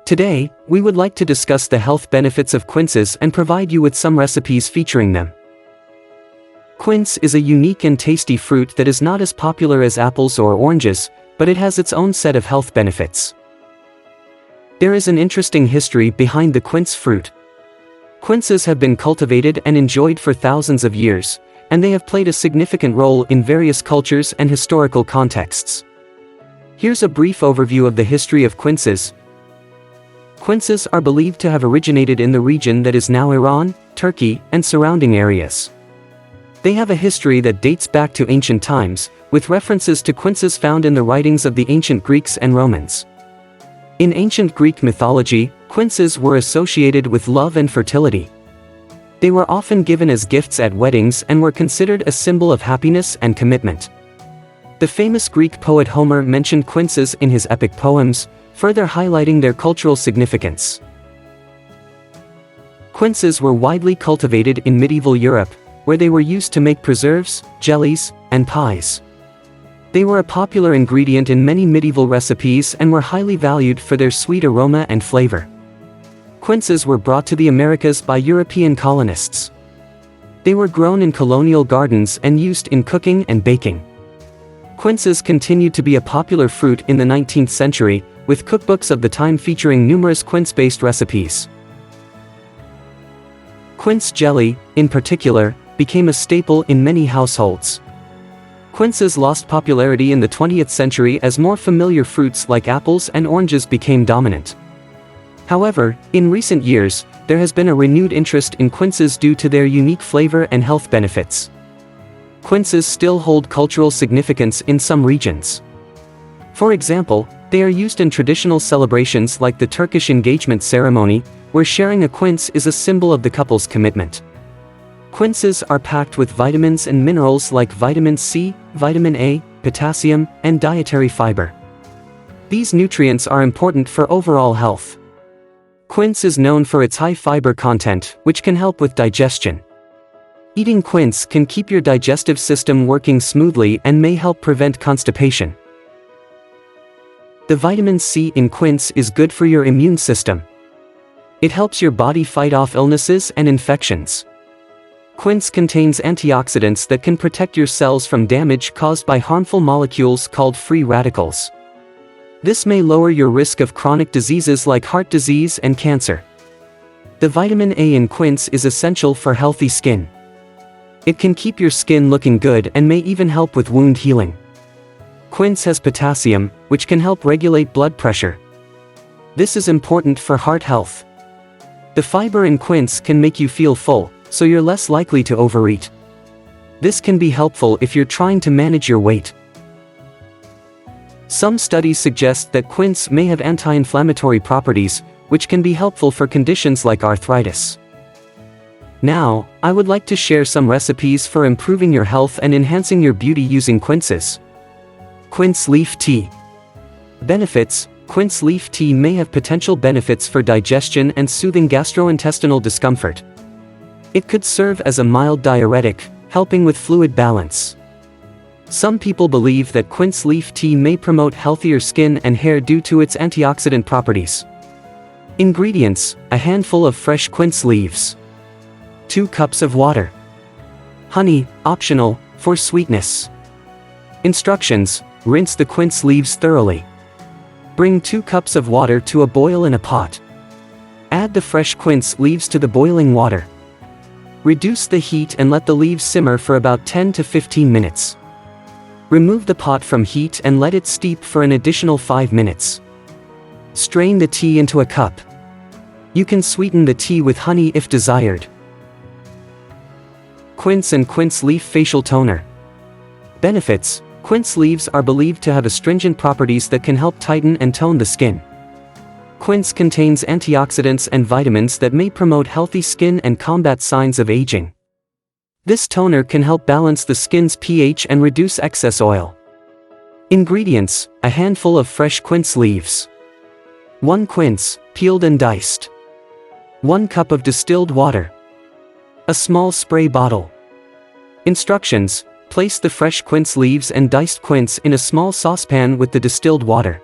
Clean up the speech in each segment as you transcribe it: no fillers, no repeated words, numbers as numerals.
Today, we would like to discuss the health benefits of quinces and provide you with some recipes featuring them. Quince is a unique and tasty fruit that is not as popular as apples or oranges, but it has its own set of health benefits. There is an interesting history behind the quince fruit. Quinces have been cultivated and enjoyed for thousands of years, and they have played a significant role in various cultures and historical contexts. Here's a brief overview of the history of quinces. Quinces are believed to have originated in the region that is now Iran, Turkey, and surrounding areas. They have a history that dates back to ancient times, with references to quinces found in the writings of the ancient Greeks and Romans. In ancient Greek mythology, quinces were associated with love and fertility. They were often given as gifts at weddings and were considered a symbol of happiness and commitment. The famous Greek poet Homer mentioned quinces in his epic poems, further highlighting their cultural significance. Quinces were widely cultivated in medieval Europe, where they were used to make preserves, jellies, and pies. They were a popular ingredient in many medieval recipes and were highly valued for their sweet aroma and flavor. Quinces were brought to the Americas by European colonists. They were grown in colonial gardens and used in cooking and baking. Quinces continued to be a popular fruit in the 19th century, with cookbooks of the time featuring numerous quince-based recipes. Quince jelly, in particular, became a staple in many households. Quinces lost popularity in the 20th century as more familiar fruits like apples and oranges became dominant. However, in recent years, there has been a renewed interest in quinces due to their unique flavor and health benefits. Quinces still hold cultural significance in some regions. For example, they are used in traditional celebrations like the Turkish engagement ceremony, where sharing a quince is a symbol of the couple's commitment. Quinces are packed with vitamins and minerals like vitamin C, vitamin A, potassium, and dietary fiber. These nutrients are important for overall health. Quince is known for its high fiber content, which can help with digestion. Eating quince can keep your digestive system working smoothly and may help prevent constipation. The vitamin C in quince is good for your immune system. It helps your body fight off illnesses and infections. Quince contains antioxidants that can protect your cells from damage caused by harmful molecules called free radicals. This may lower your risk of chronic diseases like heart disease and cancer. The vitamin A in quince is essential for healthy skin. It can keep your skin looking good and may even help with wound healing. Quince has potassium, which can help regulate blood pressure. This is important for heart health. The fiber in quince can make you feel full, so you're less likely to overeat. This can be helpful if you're trying to manage your weight. Some studies suggest that quince may have anti-inflammatory properties, which can be helpful for conditions like arthritis. Now, I would like to share some recipes for improving your health and enhancing your beauty using quinces. Quince leaf tea. Benefits: quince leaf tea may have potential benefits for digestion and soothing gastrointestinal discomfort. It could serve as a mild diuretic, helping with fluid balance. Some people believe that quince leaf tea may promote healthier skin and hair due to its antioxidant properties. Ingredients: a handful of fresh quince leaves, 2 cups of water, honey, optional, for sweetness. Instructions: rinse the quince leaves thoroughly. Bring 2 cups of water to a boil in a pot. Add the fresh quince leaves to the boiling water. Reduce the heat and let the leaves simmer for about 10 to 15 minutes. Remove the pot from heat and let it steep for an additional 5 minutes. Strain the tea into a cup. You can sweeten the tea with honey if desired. Quince and quince leaf facial toner. Benefits: quince leaves are believed to have astringent properties that can help tighten and tone the skin. Quince contains antioxidants and vitamins that may promote healthy skin and combat signs of aging. This toner can help balance the skin's pH and reduce excess oil. Ingredients: a handful of fresh quince leaves, 1 quince, peeled and diced, 1 cup of distilled water, a small spray bottle. Instructions: place the fresh quince leaves and diced quince in a small saucepan with the distilled water.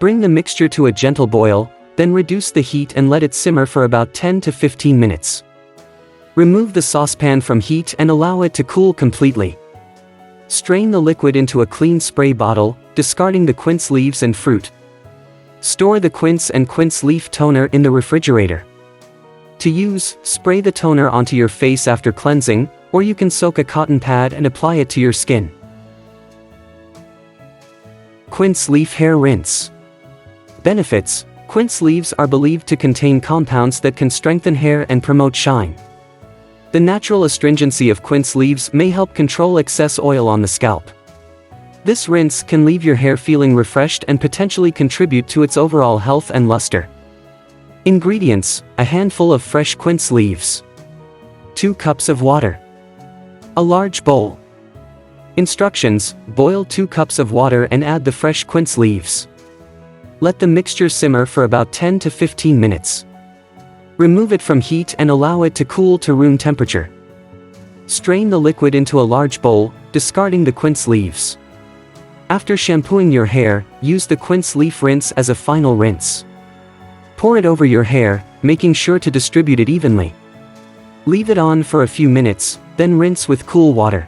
Bring the mixture to a gentle boil, Then reduce the heat and let it simmer for about 10 to 15 minutes. Remove the saucepan from heat and allow it to cool completely. Strain the liquid into a clean spray bottle, discarding the quince leaves and fruit. Store the quince and quince leaf toner in the refrigerator. To use, spray the toner onto your face after cleansing, or you can soak a cotton pad and apply it to your skin. Quince leaf hair rinse. Benefits: quince leaves are believed to contain compounds that can strengthen hair and promote shine. The natural astringency of quince leaves may help control excess oil on the scalp. This rinse can leave your hair feeling refreshed and potentially contribute to its overall health and luster. Ingredients: a handful of fresh quince leaves, 2 cups of water, a large bowl. Instructions: boil 2 cups of water and add the fresh quince leaves. Let the mixture simmer for about 10 to 15 minutes. Remove it from heat and allow it to cool to room temperature. Strain the liquid into a large bowl, discarding the quince leaves. After shampooing your hair, use the quince leaf rinse as a final rinse. Pour it over your hair, making sure to distribute it evenly. Leave it on for a few minutes, then rinse with cool water.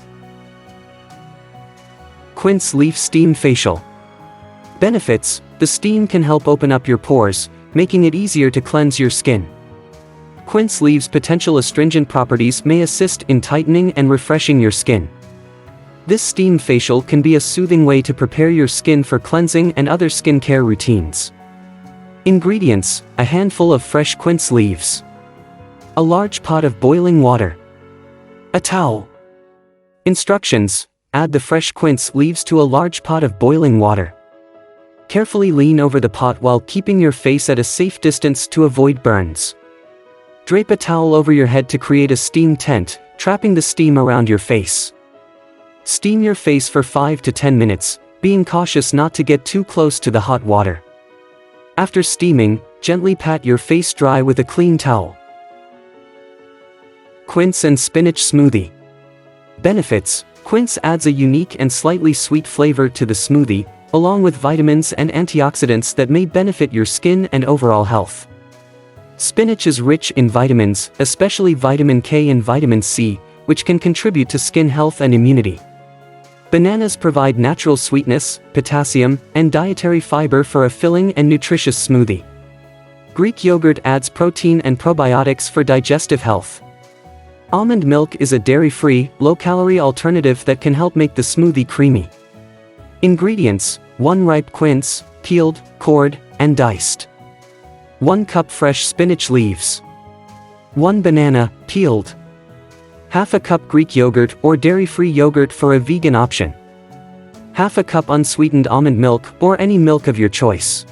Quince leaf steam facial. Benefits: the steam can help open up your pores, making it easier to cleanse your skin. Quince leaves' potential astringent properties may assist in tightening and refreshing your skin. This steam facial can be a soothing way to prepare your skin for cleansing and other skincare routines. Ingredients: a handful of fresh quince leaves, a large pot of boiling water, a towel. Instructions: add the fresh quince leaves to a large pot of boiling water. Carefully lean over the pot while keeping your face at a safe distance to avoid burns. Drape a towel over your head to create a steam tent, trapping the steam around your face. Steam your face for 5 to 10 minutes, being cautious not to get too close to the hot water. After steaming, gently pat your face dry with a clean towel. Quince and spinach smoothie. Benefits: quince adds a unique and slightly sweet flavor to the smoothie, along with vitamins and antioxidants that may benefit your skin and overall health. Spinach is rich in vitamins, especially vitamin K and vitamin C, which can contribute to skin health and immunity. Bananas provide natural sweetness, potassium, and dietary fiber for a filling and nutritious smoothie. Greek yogurt adds protein and probiotics for digestive health. Almond milk is a dairy-free, low-calorie alternative that can help make the smoothie creamy. Ingredients: 1 ripe quince, peeled, cored, and diced. 1 cup fresh spinach leaves. 1 banana, peeled. Half a cup Greek yogurt or dairy-free yogurt for a vegan option. Half a cup unsweetened almond milk or any milk of your choice.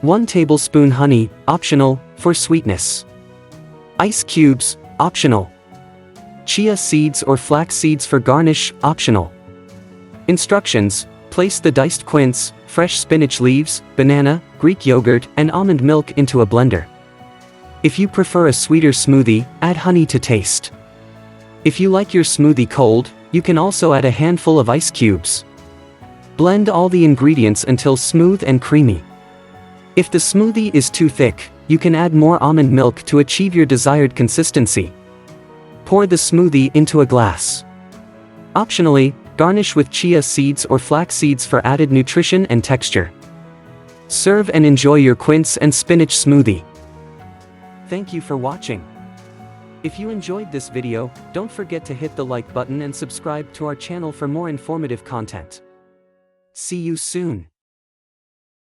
1 tablespoon honey, optional, for sweetness. Ice cubes, optional. Chia seeds or flax seeds for garnish, optional. Instructions: place the diced quince, fresh spinach leaves, banana, Greek yogurt, and almond milk into a blender. If you prefer a sweeter smoothie, add honey to taste. If you like your smoothie cold, you can also add a handful of ice cubes. Blend all the ingredients until smooth and creamy. If the smoothie is too thick, you can add more almond milk to achieve your desired consistency. Pour the smoothie into a glass. Optionally, garnish with chia seeds or flax seeds for added nutrition and texture. Serve and enjoy your quince and spinach smoothie. Thank you for watching. If you enjoyed this video, don't forget to hit the like button and subscribe to our channel for more informative content. See you soon.